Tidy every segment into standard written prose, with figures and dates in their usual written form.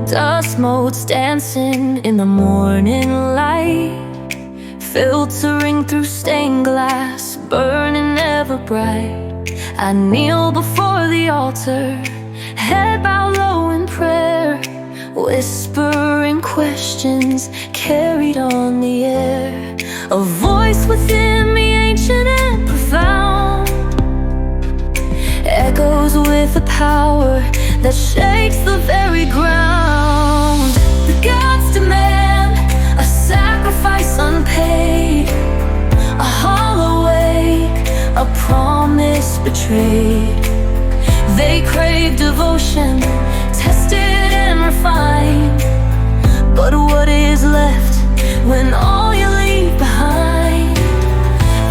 Dust motes dancing in the morning light, filtering through stained glass, burning ever bright. I kneel before the altar, head bowed low in prayer, whispering questions carried on the air. A voice within me, ancient and profound, echoes with a power that shakes the very ground. The gods demand a sacrifice unpaid, a hollow wake, a promise betrayed. They crave devotion, tested and refined. But what is left when all you leave behind?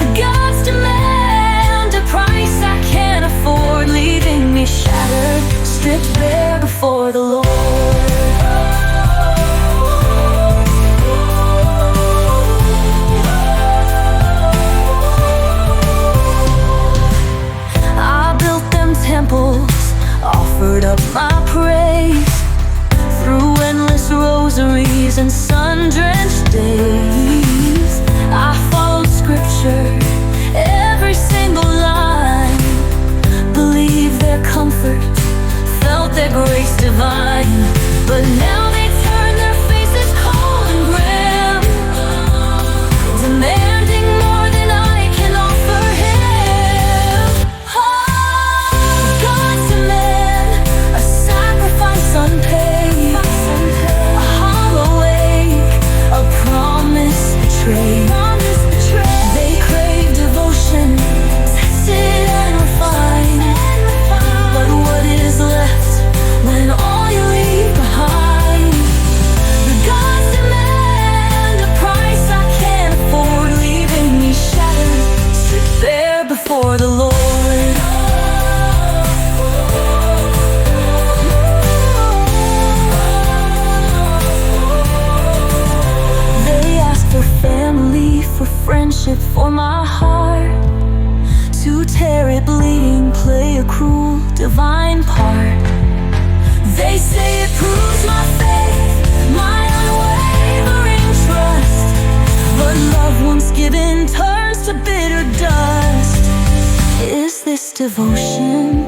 The gods demand a price I can't afford, leaving me shattered, stripped bare before the Lord. I built them temples, offered up my praise, through endless rosaries and sun-drenched days. I followed scripture, every single line, believed their comfort, felt their grace divine. But now they turn their faces cold and grim, demanding more than I can offer him. God's demand a sacrifice unpaid, a hollow wake, a promise betrayed. They crave devotion, tested and refined. But what is left when all you leave behind? The gods demand a price I can't afford, leaving me shattered, stripped bare before the Lord. They ask for family, for friendship, for my heart, to tear it bleeding, play a cruel, divine part. They say it proves my faith, my unwavering trust. But love once given turns to bitter dust. Is this devotion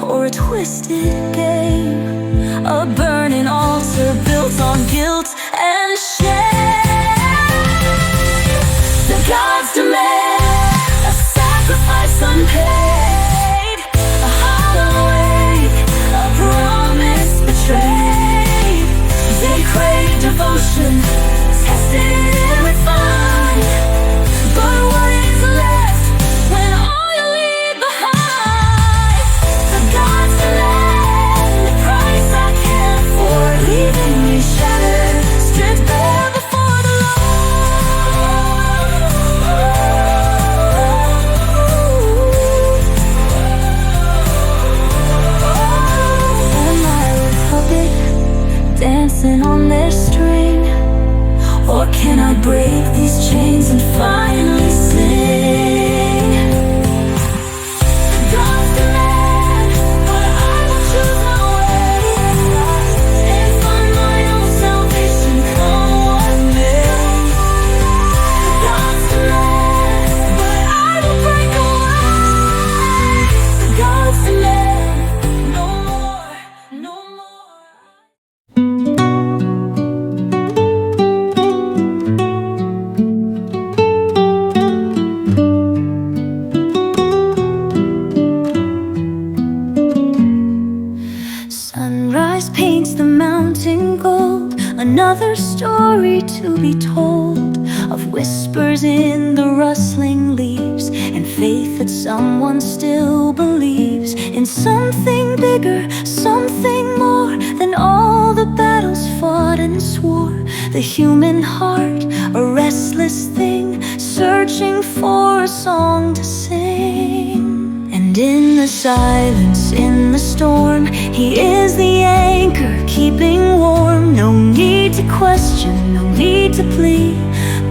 or a twisted game? A burning altar built on guilt and shame. The gods demand a sacrifice unpaid, a hollow wake, a promise betrayed. They crave devotion, tested and refined. But what is left when all you leave behind? The gods demand the price I can't afford, leaving me shattered, stripped bare before the Am I a puppet dancing on their string, or can I break these chains and finally sing? God's demand, but I will choose my way, and find my own salvation, come what may. God's demand, but I will break away. God's demand, no more, no more. Sunrise paints the mountain gold, another story to be told, of whispers in the rustling leaves, and faith that someone still believes in something bigger, something more than all the battles fought and swore. The human heart, a restless thing, searching for a song to sing. And in the silence, in the storm, He is the anchor keeping warm. No need to question, no need to plead.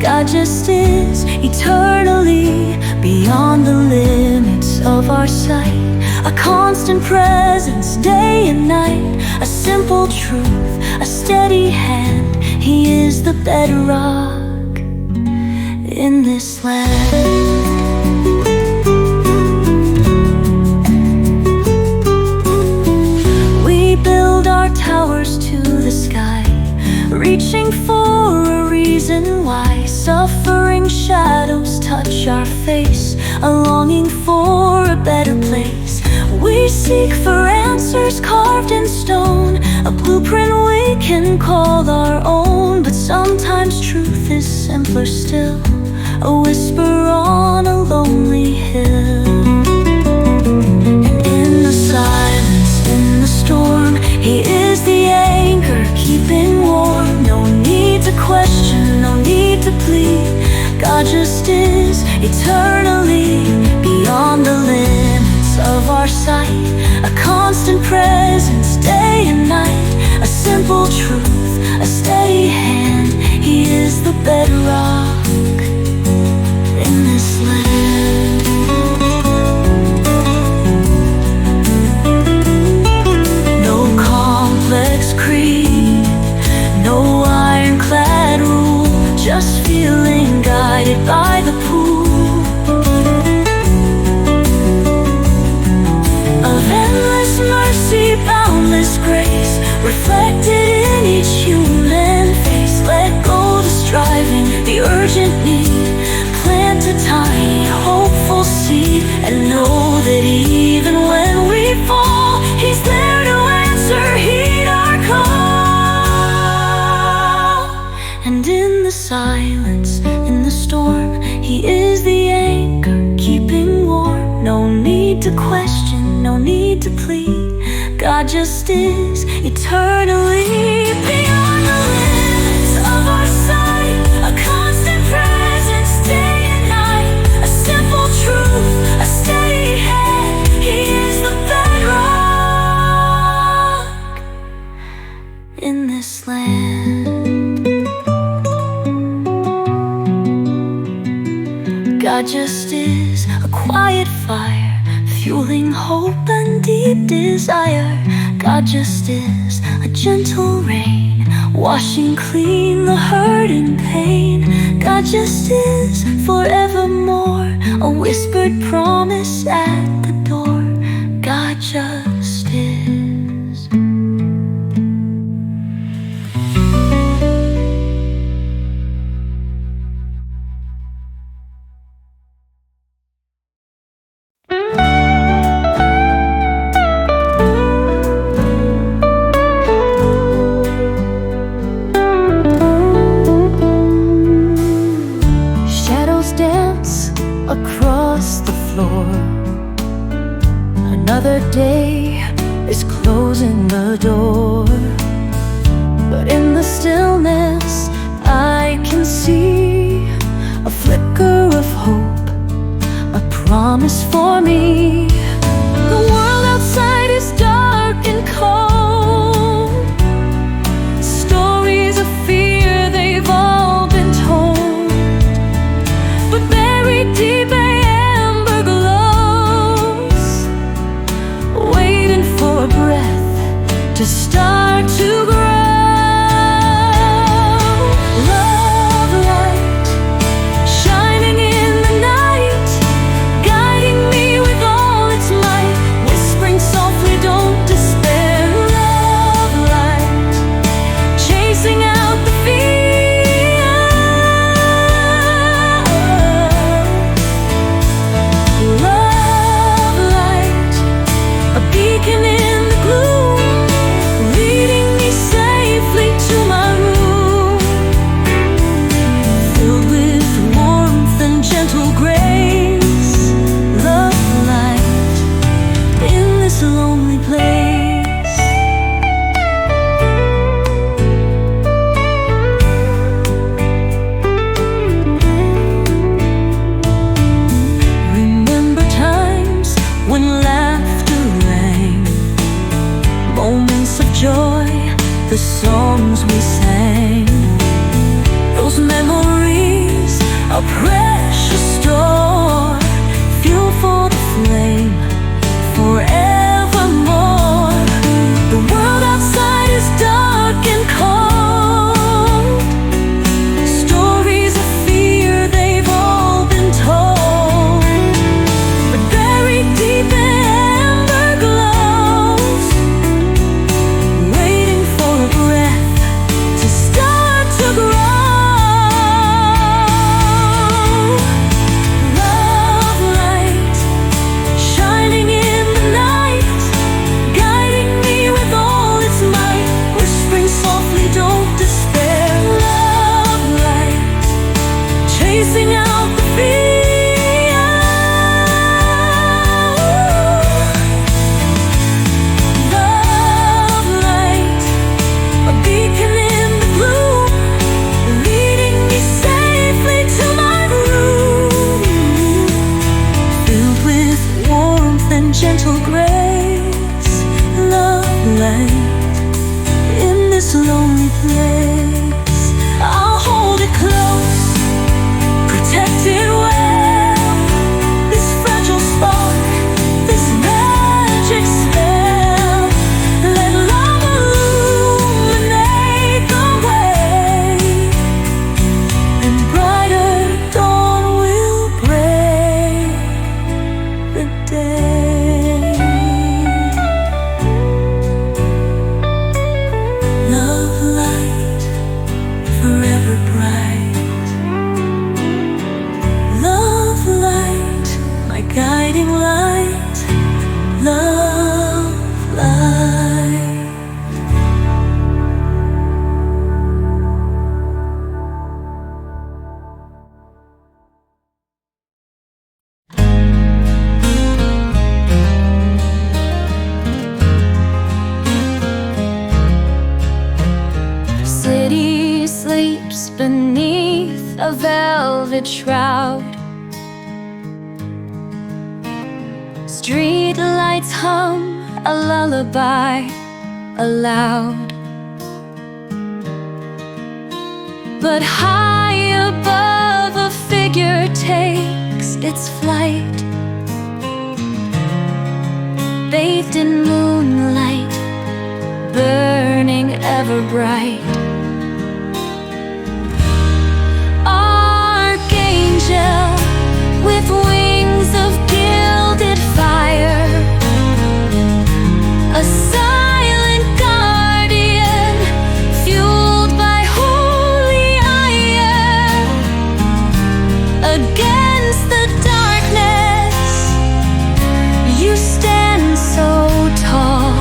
God just is eternally beyond the limits of our sight. A constant presence day and night, a simple truth truth, a steady hand. He is the bedrock in this land. We build our towers to the sky, reaching for a reason why. Suffering shadows touch our face, a longing for a better place. We seek for answers carved in stone, a blueprint we can call our own. But sometimes truth is simpler still, a whisper on a lonely hill. And in the silence, in the storm, He is the anchor keeping warm. No need to question, no need to plead. God just is eternally beyond the limits of our sight, a constant presence day and night, a simple truth, a steady hand. He is the bedrock in this land. No complex creed, no ironclad rule, just feeling guided by the pool of endless mercy, boundless grace, reflected in each human face. Let go the striving, the urgent need, plant a tiny hopeful seed, and know that even when we fall, He's there to answer, heed our call. And in the silence, in the storm, He is the anchor keeping warm. No need to question, no need to plead. God just is eternally beyond the limits of our sight, a constant presence day and night, a simple truth, a steady hand. He is the bedrock in this land. God just is a quiet fire, fueling hope and deep desire. God just is a gentle rain, washing clean the hurt and pain. God just is forevermore, a whispered promise at the door. God just is. Across the floor, another day is closing the door. But in the stillness I can see a flicker of hope, a promise for me. The world outside is dark and cold, stories of fear, they've all been told. But buried deep amber glows, waiting for a breath to start to grow. Love light, shining in the night, guiding me with all its might, whispering softly, don't despair. Love light, chasing out the fear. Love light, a beacon in the gloom, leading me safely to my room, filled with warmth and gentle grace. Love light in this lonely place. Remember times when laughter rang, moments of joy, the songs we sang. Those memories, a precious store, fuel for the flame forevermore. The world outside is dark place. I'll hold it close, protect it well. This fragile spark, this magic spell, let love illuminate the way, and brighter dawn will break the day. Love light, forever bright. Love light, my guiding light. Love light. City sleeps beneath a velvet shroud. Street lights hum a lullaby aloud. But high above, a figure takes its flight, bathed in moonlight, burning ever bright. Archangel with wings of gilded fire, a silent guardian fueled by holy iron. Against the darkness, you stand so tall,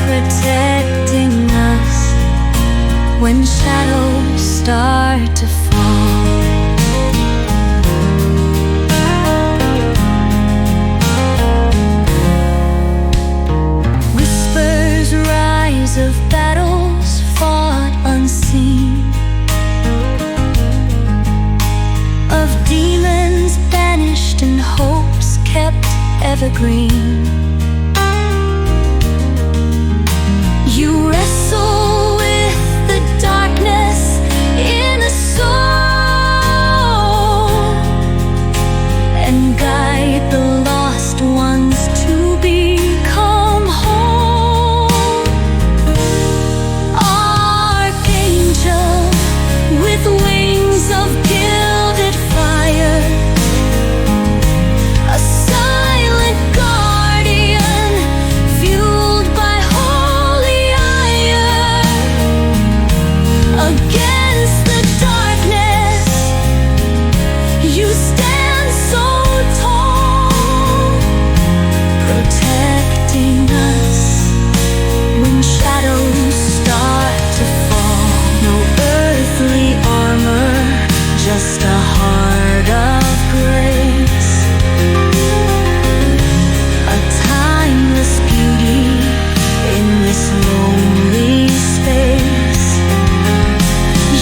protecting us when shadows start to fall. Whispers rise of battles fought unseen, of demons banished and hopes kept evergreen. You wrestle with the darkness in a soul, and guide the lost ones to become whole. Archangel with wings of gilded fire, a silent guardian fueled by holy iron. Against the darkness, you stand so tall, protecting us when shadows start to fall. No earthly armor, just a heart of grace, a timeless beauty in this lonely space.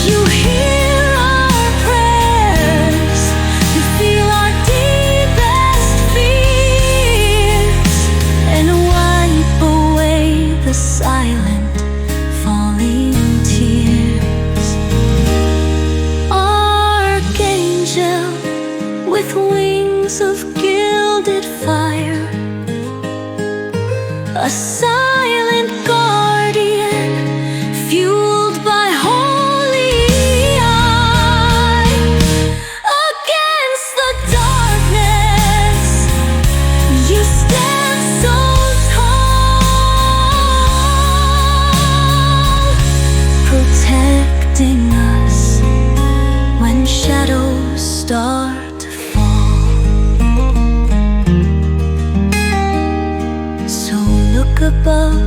You hear our prayers, you feel our deepest fears, and wipe away the silent falling tears. Archangel with wings of gilded fire, a silent guardian fueled by holy eye. Against the darkness, you stand so tall, protecting us when shadows start to fall. So look above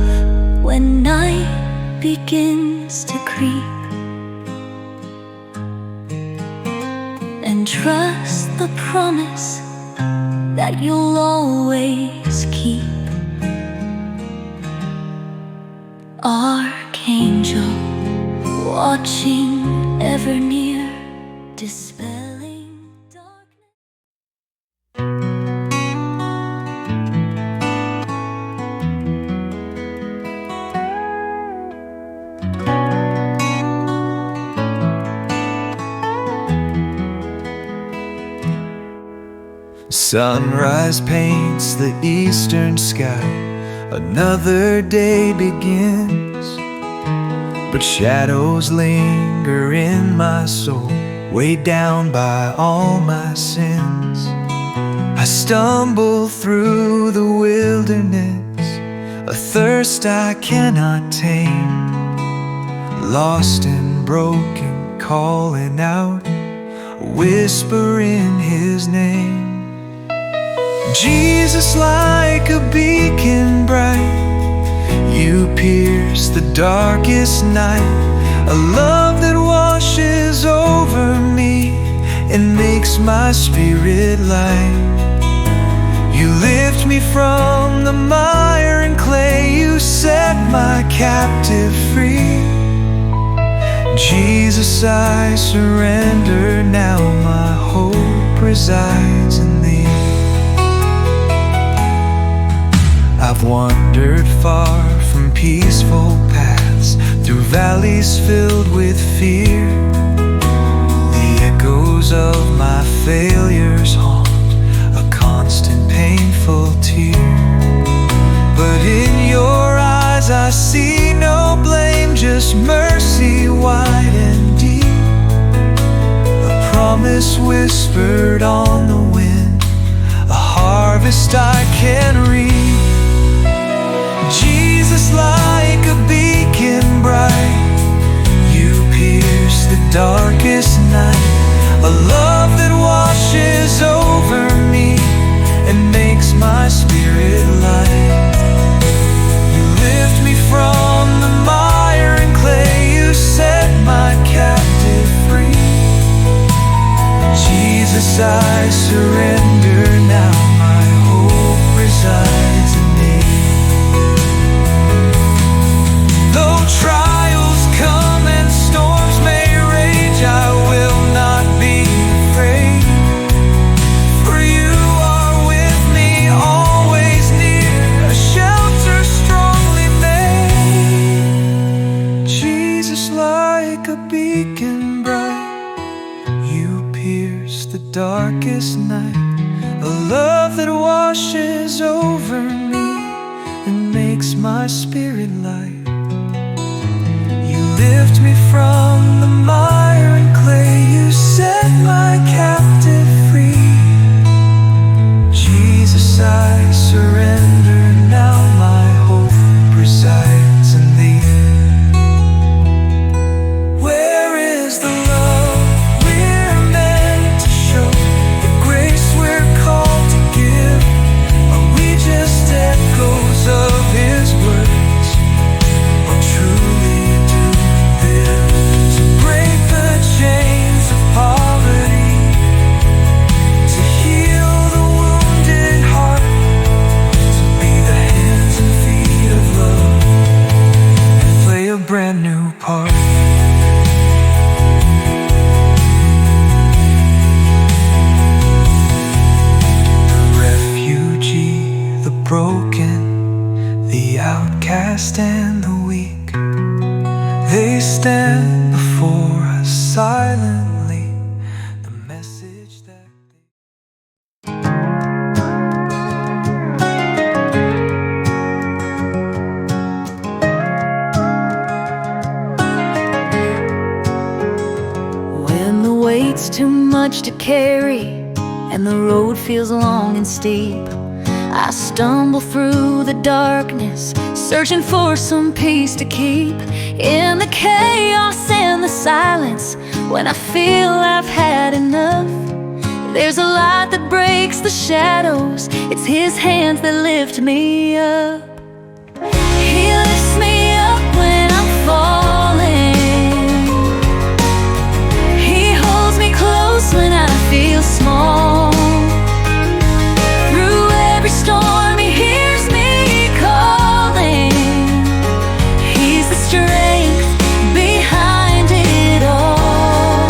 when night begins to creep, and trust the promise that you'll always keep. Archangel watching ever near, dispelling darkness. Sunrise paints the eastern sky, another day begins. But shadows linger in my soul, weighed down by all my sins. I stumble through the wilderness, a thirst I cannot tame. Lost and broken, calling out, a whisper in His name. Jesus, like a beacon bright, You pierce the darkest night. A love that washes over me and makes my spirit light. You lift me from the mire and clay, You set my captive free. Jesus, I surrender now, my hope resides in Thee. I've wandered far from peaceful paths, through valleys filled with fear. The echoes of my failures haunt, a constant painful tear. But in Your eyes I see no blame, just mercy wide and deep. A promise whispered on the wind, a harvest I can reap. Jesus, like a beacon bright, You pierce the darkest night. A love that washes over me and makes my spirit light. You lift me from the mire and clay, You set my captive free. Jesus, I surrender now, my hope resides in Thee. Though trials come and storms may rage, I will not be afraid. For You are with me, always near, a shelter strongly made. Jesus, like a beacon bright, You pierce the darkest night. A love that washes over me and makes my spirit light. Lift me from the mire and clay, You set my captive free. Jesus, I surrender now, my hope resides in Thee. Where is the love we're meant to show, the grace we're called to give? Are we just echoes of His words, or truly chains of poverty, to heal the wounded heart, to be the hands and feet of love, and play a brand new part. The refugee, the broken, the outcast and the weak, they stand before us silently. The message that when the weight's too much to carry and the road feels long and steep, I stumble through the darkness, searching for some peace to keep. In the chaos and the silence, when I feel I've had enough, there's a light that breaks the shadows. It's His hands that lift me up. He lifts me up when I'm falling. He holds me close when I feel small. Through every storm He hears me calling. He's the strength behind it all.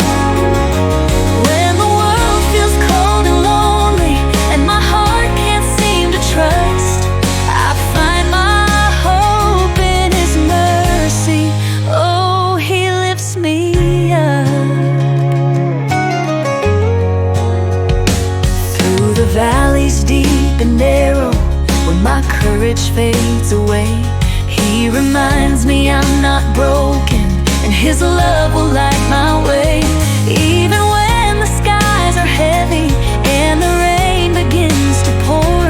When the world feels cold and lonely and my heart can't seem to trust, I find I'm not broken, and His love will light my way. Even when the skies are heavy and the rain begins to pour,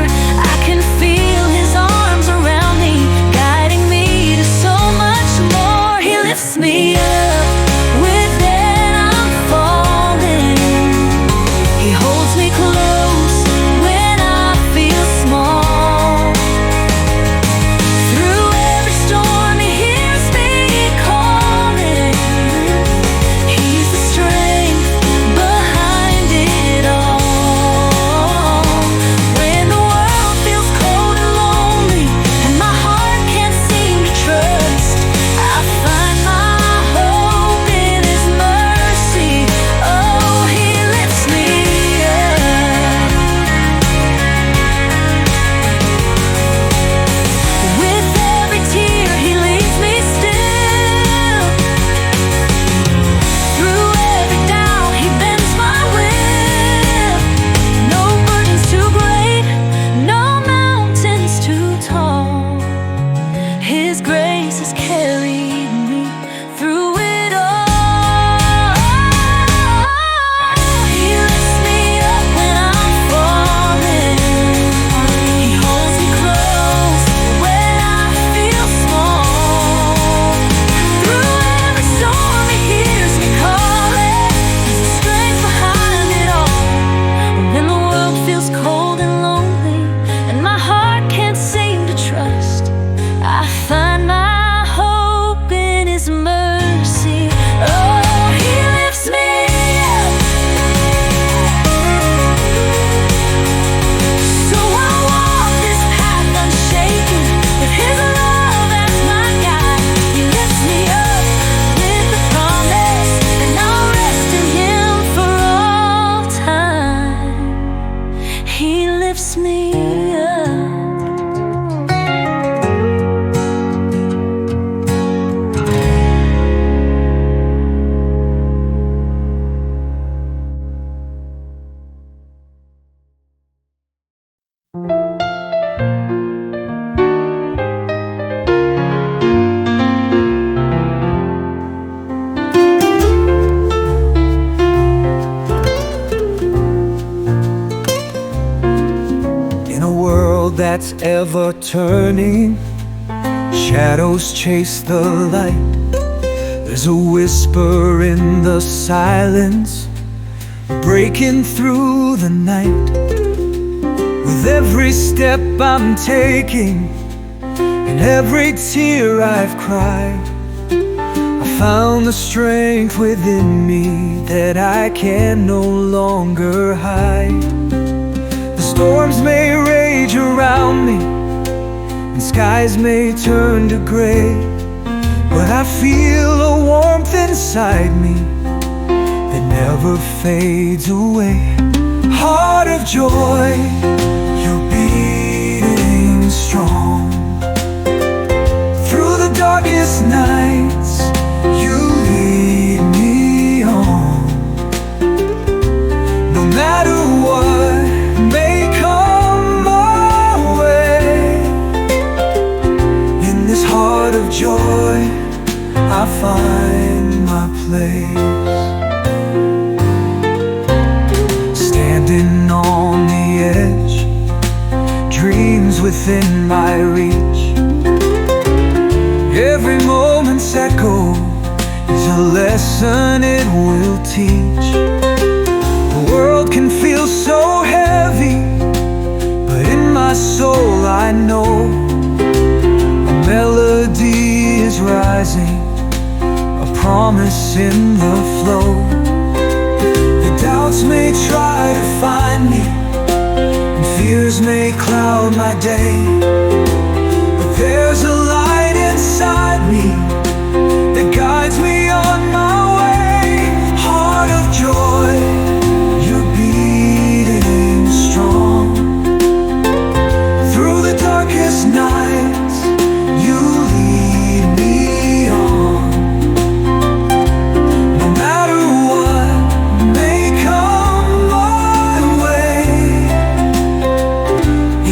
I can feel His arms around me, guiding me to so much more. He lifts me up when I'm falling. He holds me close when I feel small. Through every storm, He hears me calling. He's the strength behind it all. When the world feels cold and lonely, and my heart can't seem to trust, I find my hope in His mercy. Oh, He lifts me up. With every tear, He leads me still. Through every doubt, He bends my will. No burden's too great, no mountain's too tall. His grace has carried me through it all. He lifts me up when I'm falling. He holds me close when I feel small. Through every storm, He hears me calling. He's the strength behind it all. When the world feels cold and lonely, and my heart can't seem to trust, I find my hope in His mercy. Oh, He lifts me up. So I walk this path unshaken, with His love as my guide. He lifts me up with the promise, and I'll rest in Him for all time. He lifts me up. In a world that's ever turning, shadows chase the light. There's a whisper in the silence, breaking through the night. With every step I'm taking, and every tear I've cried, I found the strength within me that I can no longer hide. The storms may rage around me, and skies may turn to gray, but I feel a warmth inside me that never fades away. Heart of joy, you're beating strong. Through the darkest nights, you lead me on. No matter what may come my way, in this heart of joy, I find my place. Standing on the edge, dreams within my reach. Every moment's echo is a lesson it will teach. The world can feel so heavy, but in my soul I know a melody is rising, a promise in the flow. The doubts may try to find me, and fears may cloud my day, but there's a light inside me that guides me on my way. Heart of joy, you're beating strong. Through the darkest nights, you lead me on. No matter what may come my way,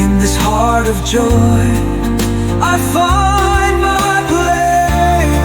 in this heart of joy, I find my place.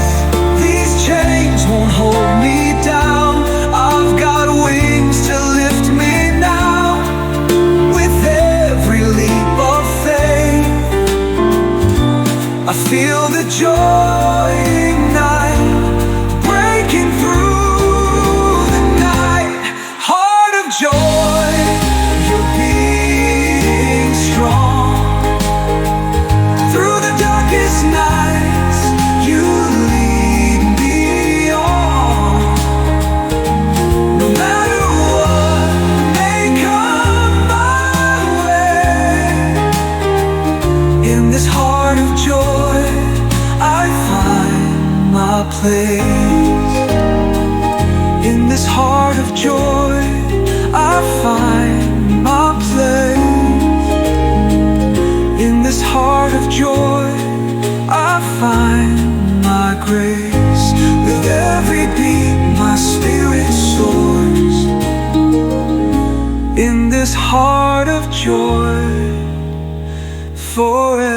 my place. In this heart of joy, I find my place. In this heart of joy, I find my grace. With every beat, my spirit soars. In this heart of joy, forevermore.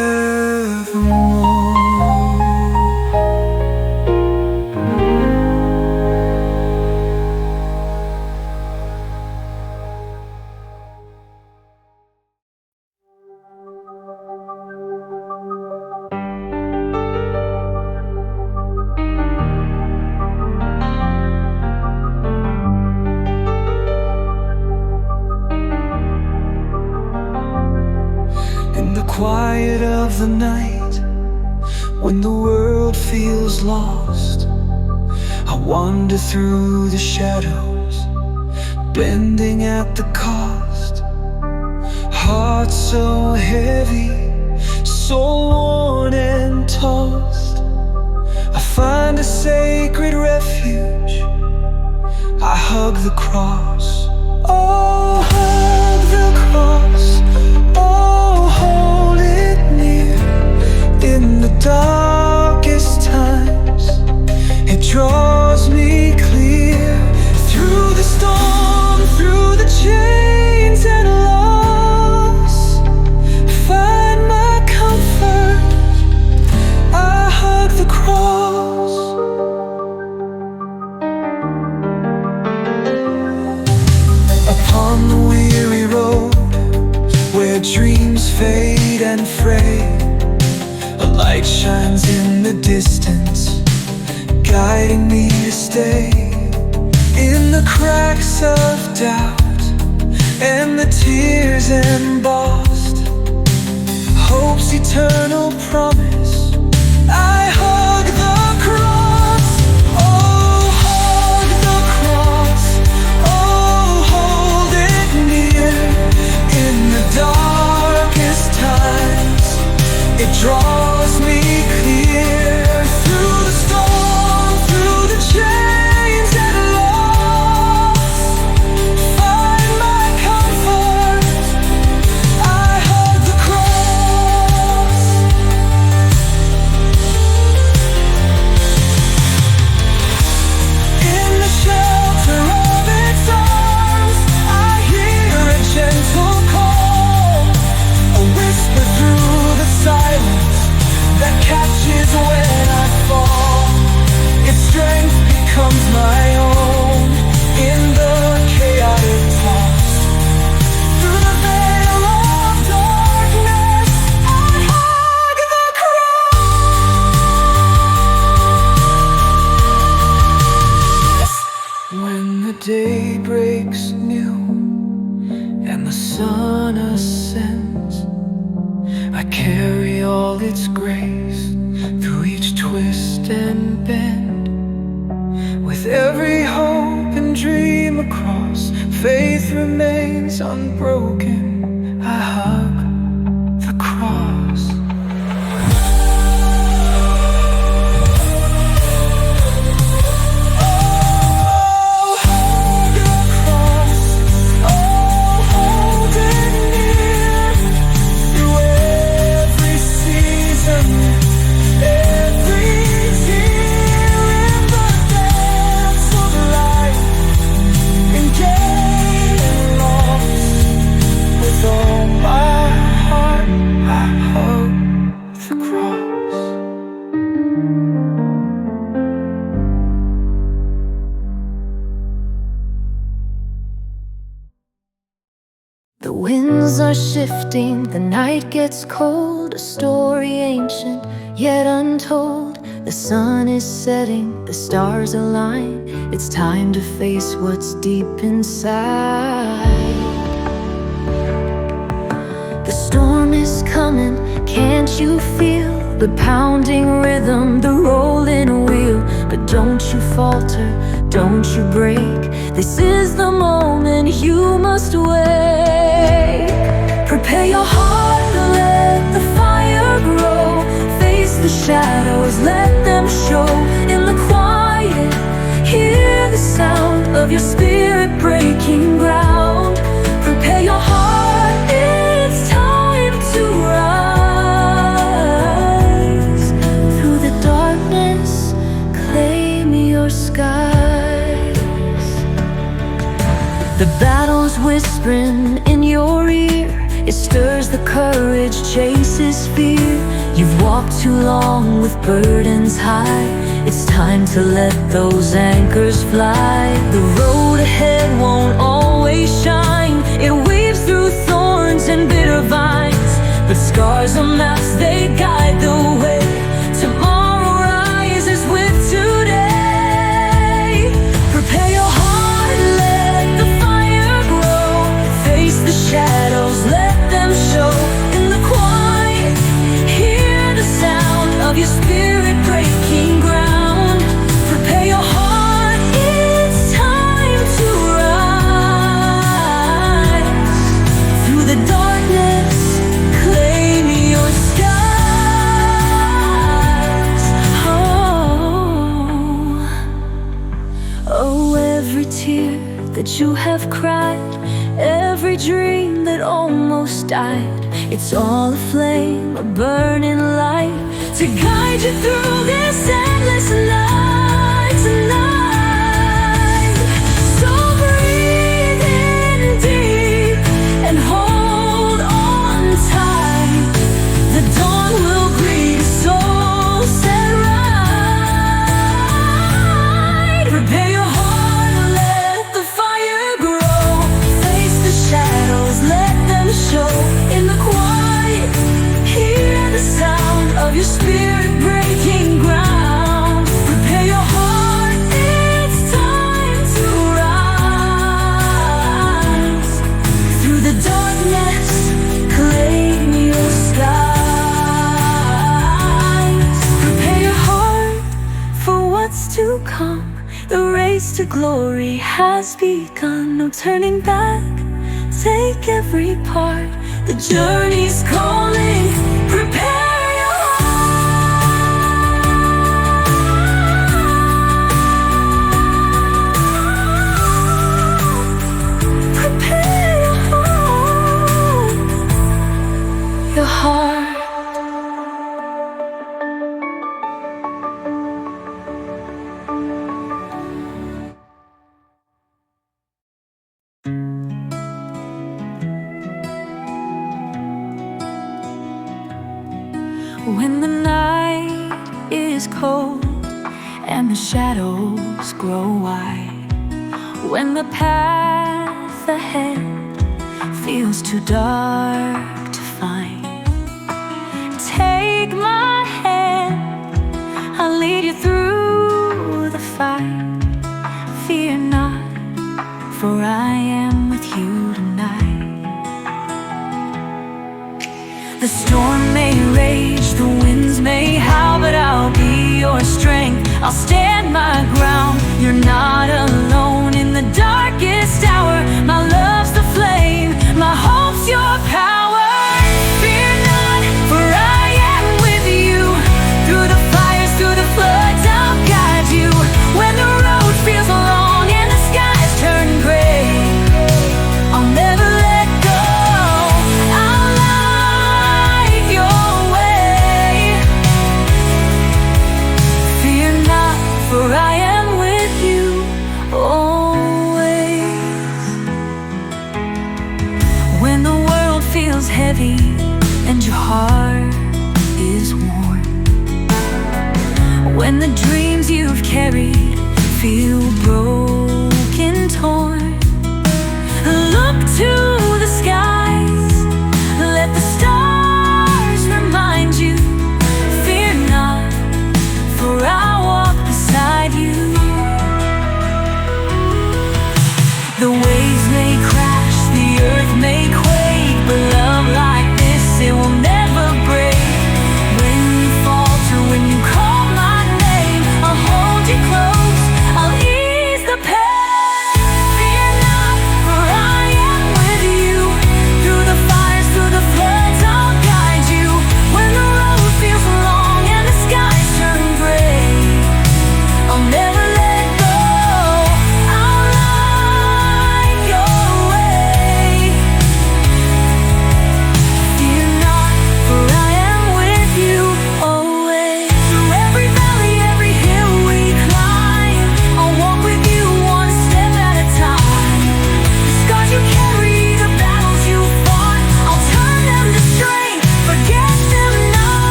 In the quiet of the night, when the world feels lost, I wander through the shadows, bending at the cost. Heart so heavy, so worn and tossed, I find a sacred refuge, I hug the cross. Oh, hug the cross. Oh, hold it near. In the darkest times, it draws me clear. Through the storm, through the chains and loss, find my comfort, I hug the cross. Upon the weary road, where dreams fade and fray, a light shines in the distance, guiding me to stay. In the cracks of doubt and the tears embossed, hope's eternal promise, I hug the cross. Oh, hug the cross. Oh, hold it near. In the darkest times, it draws me clear. Through the storm, through the chains and loss, find my comfort, I hug the cross. In the shelter of its arms, I hear a gentle call, a whisper through the silence that catches when I fall. Its strength becomes my own in the chaotic toss. Through the veil of darkness, I hug the cross. When the day breaks new and the sun ascends, I carry all its grace through each twist and bend. With every hope and dream across, faith remains unbroken, I hug the cross. Oh, hug the cross. Oh, hold it near. Through every season, every tear, in the dance of life, in gain and loss, with all my heart, I hug the cross. The winds are shifting, the night gets cold, a story ancient yet untold. The sun is setting, the stars align. It's time to face what's deep inside. The storm is coming, can't you feel the pounding rhythm, the rolling wheel? But don't you falter, don't you break. This is the moment you must wake. Prepare your heart, let the fire grow. Face the shadows, let them show. In the of your spirit breaking ground. Prepare your heart, it's time to rise. Through the darkness, claim your skies. The battle's whispering in your ear, it stirs the courage, chases fear. You've walked too long with burdens high, it's time to let those anchors fly. The road ahead won't always shine, it weaves through thorns and bitter vines. But scars are maps, they guide the way. Tomorrow rises with today. Prepare your heart, let the fire grow. Face the shadows, let them show. In the quiet, hear the sound of your spirit breaking ground. Prepare your heart, it's time to rise. Through the darkness, claim your skies. Oh, every tear that you have cried, every dream that almost died, it's all a flame, a burning light, to guide you through this endless night tonight. So breathe in deep and hold on tight. The dawn will greet a soul set right. Prepare your heart, let the fire grow. Face the shadows, let them show. In the quiet, hear the sound of your spirit breaking ground. Prepare your heart, it's time to rise. Through the darkness, claim your skies. Prepare your heart for what's to come. The race to glory has begun. No turning back, take every part. The journey's calling. Prepare your heart. Prepare your heart. When the night is cold and the shadows grow wide, when the path ahead feels too dark to find, take my hand, I'll lead you through the fight. Fear not, for I am with you tonight. The storm may rage, the winds may howl, but I'll be your strength. I'll stand my ground. You're not alone in the darkest hour. My love's the flame, my hope's your power. Fear not, for I am with you. Through the fires, through the floods, I'll guide you. When the road feels long and the skies turn gray, I'll never let go. I'll light your way. Fear not, for I am with you always. When the world feels heavy and your heart is worn, when the dreams you've carried feel broken, torn, look to the skies, let the stars remind you. Fear not, for I'll walk beside you. The waves may crash, the earth may quake, but love like this, it will never break. When you falter, when you call my name, I'll hold you close, I'll ease the pain.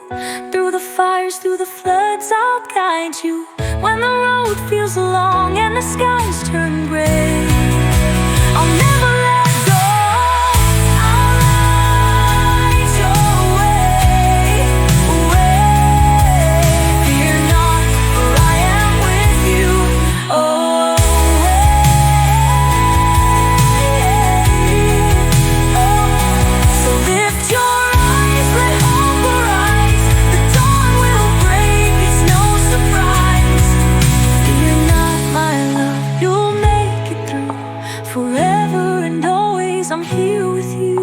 Through the fires, through the floods, I'll guide you. When the road feels long and the skies turn gray, I'll never let go. I'll light your way. Fear not, for I am with you always. So lift your eyes, let hope arise. The dawn will break, it's no surprise. Fear not, my love, you'll make it through. Forever and always, I'm here with you.